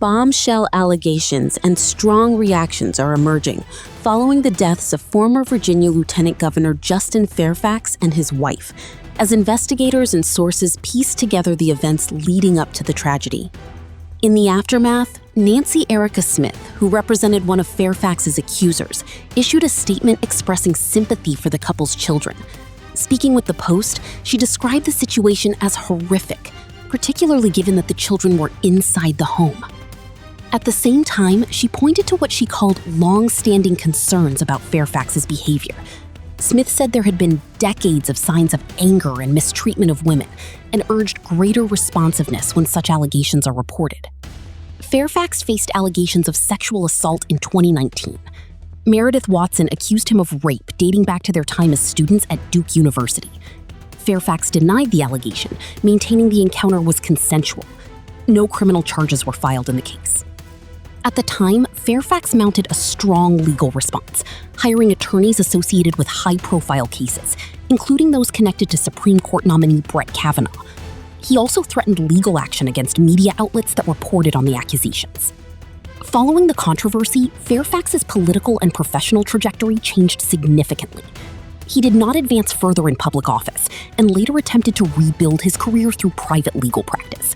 Bombshell allegations and strong reactions are emerging following the deaths of former Virginia Lieutenant Governor Justin Fairfax and his wife, as investigators and sources piece together the events leading up to the tragedy. In the aftermath, Nancy Erica Smith, who represented one of Fairfax's accusers, issued a statement expressing sympathy for the couple's children. Speaking with the Post, she described the situation as horrific, particularly given that the children were inside the home. At the same time, she pointed to what she called long-standing concerns about Fairfax's behavior. Smith said there had been decades of signs of anger and mistreatment of women, and urged greater responsiveness when such allegations are reported. Fairfax faced allegations of sexual assault in 2019. Meredith Watson accused him of rape dating back to their time as students at Duke University. Fairfax denied the allegation, maintaining the encounter was consensual. No criminal charges were filed in the case. At the time, Fairfax mounted a strong legal response, hiring attorneys associated with high-profile cases, including those connected to Supreme Court nominee Brett Kavanaugh. He also threatened legal action against media outlets that reported on the accusations. Following the controversy, Fairfax's political and professional trajectory changed significantly. He did not advance further in public office and later attempted to rebuild his career through private legal practice.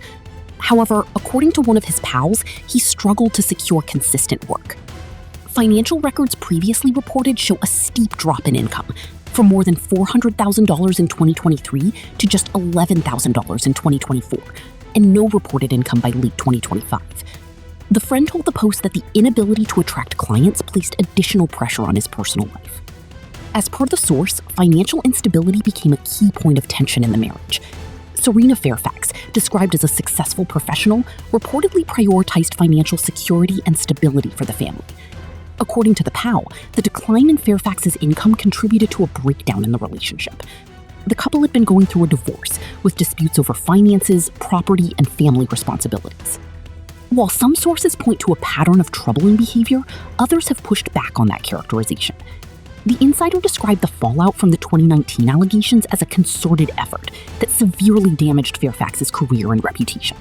However, according to one of his pals, he struggled to secure consistent work. Financial records previously reported show a steep drop in income, from more than $400,000 in 2023 to just $11,000 in 2024, and no reported income by late 2025. The friend told the Post that the inability to attract clients placed additional pressure on his personal life. As per the source, financial instability became a key point of tension in the marriage. Serena Fairfax, described as a successful professional, reportedly prioritized financial security and stability for the family. According to the pal, the decline in Fairfax's income contributed to a breakdown in the relationship. The couple had been going through a divorce, with disputes over finances, property, and family responsibilities. While some sources point to a pattern of troubling behavior, others have pushed back on that characterization. The insider described the fallout from the 2019 allegations as a concerted effort that severely damaged Fairfax's career and reputation.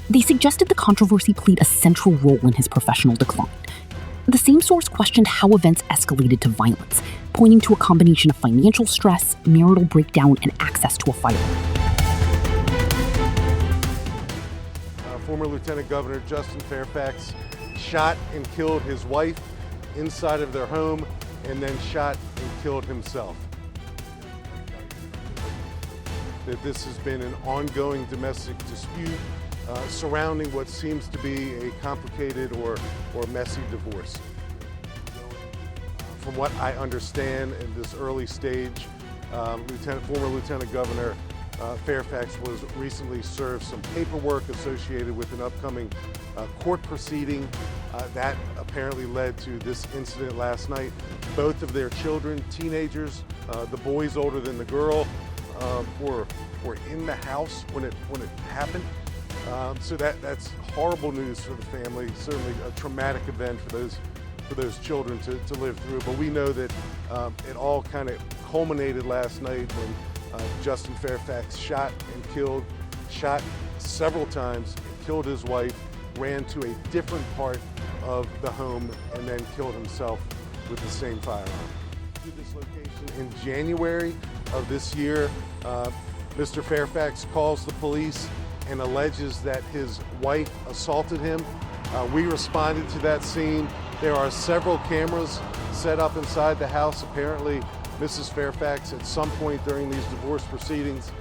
They suggested the controversy played a central role in his professional decline. The same source questioned how events escalated to violence, pointing to a combination of financial stress, marital breakdown, and access to a firearm. Former Lieutenant Governor Justin Fairfax shot and killed his wife inside of their home, and then shot and killed himself. That this has been an ongoing domestic dispute surrounding what seems to be a complicated or messy divorce. From what I understand in this early stage, former Lieutenant Governor Fairfax was recently served some paperwork associated with an upcoming court proceeding that apparently led to this incident last night. Both of their children, teenagers, the boys older than the girl, were in the house when it happened. So that's horrible news for the family. Certainly a traumatic event for those children to live through. But we know that it all kind of culminated last night when Justin Fairfax shot several times, and killed his wife, ran to a different part of the home, and then killed himself with the same firearm. To this location in January of this year, Mr. Fairfax calls the police and alleges that his wife assaulted him. We responded to that scene. There are several cameras set up inside the house. Apparently, Mrs. Fairfax, at some point during these divorce proceedings,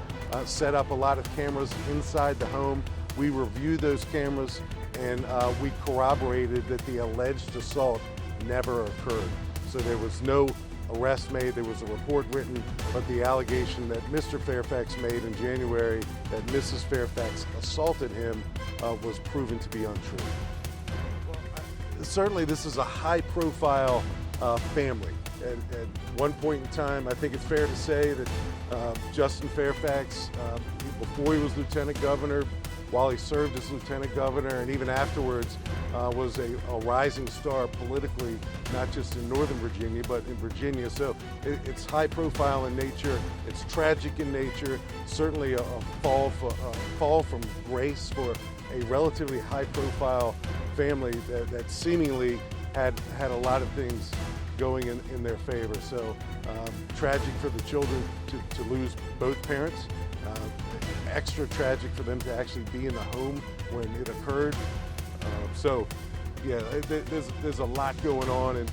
set up a lot of cameras inside the home. We reviewed those cameras, and we corroborated that the alleged assault never occurred. So there was no arrest made, there was a report written, but the allegation that Mr. Fairfax made in January that Mrs. Fairfax assaulted him was proven to be untrue. Well, certainly this is a high-profile family. At one point in time, I think it's fair to say that Justin Fairfax, before he was Lieutenant Governor, while he served as Lieutenant Governor, and even afterwards, was a rising star politically, not just in Northern Virginia, but in Virginia. So it's high profile in nature, it's tragic in nature, certainly a fall from grace for a relatively high-profile family that seemingly had a lot of things going in their favor. So tragic for the children to lose both parents. Extra tragic for them to actually be in the home when it occurred. So yeah, there's a lot going on, and